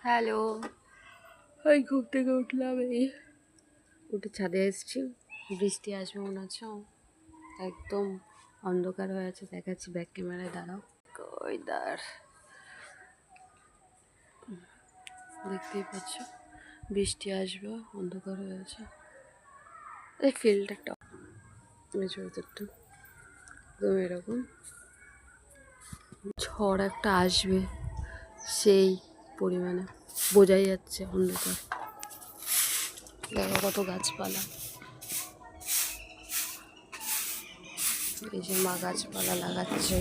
Hello, ওই ঘুম থেকে উঠলাম, এই উঠে ছাদে এসেছি। বৃষ্টি আসবে মনে হচ্ছে, একদম অন্ধকার হয়ে আছে। দেখাচ্ছি ব্যাক ক্যামেরায়, দাঁড়াও। ওয়েদার দেখতেই পাচ্ছ, বৃষ্টি আসবে, অন্ধকার হয়ে আছে। এই ফিল্ডটা একটা ওয়েদারটা একদম এরকম, ঝড় একটা আসবে সেই পরিমাণে, বোঝাই যাচ্ছে অন্ধকার। দেখো কত গাছপালা, এই যে মা গাছপালা লাগাচ্ছে।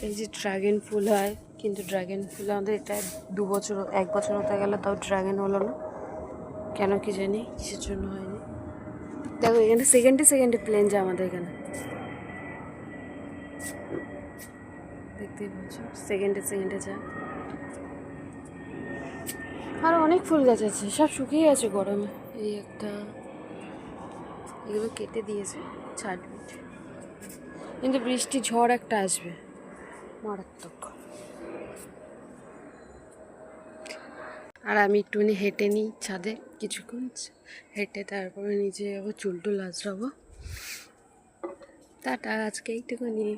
এই যে ড্রাগন ফুল হয়, কিন্তু ড্রাগন ফুল আমাদের এটা 2 বছর 1 বছর হতে গেল, তাও ড্রাগন হলো না কেন কি জানি, কিসের জন্য হয়নি। দেখো এখানে সেকেন্ডে সেকেন্ডে প্লেন যায় আমাদের এখানে, দেখতেই পাচ্ছ, সেকেন্ডে সেকেন্ডে যায়। আর অনেক ফুল গাছ আছে, সব শুকিয়ে গেছে গরমে। এই একটা, এগুলো কেটে দিয়েছে, ছাড়বে, কিন্তু বৃষ্টি ঝড় একটা আসবে মারাত্মক। আর আমি একটুখানি হেঁটে নিই ছাদে কিছুক্ষণ, হেঁটে তারপরে নিচে যাবো, চুল টুল আঁচড়াবো। টাটা, আজকে এইটুকুনি।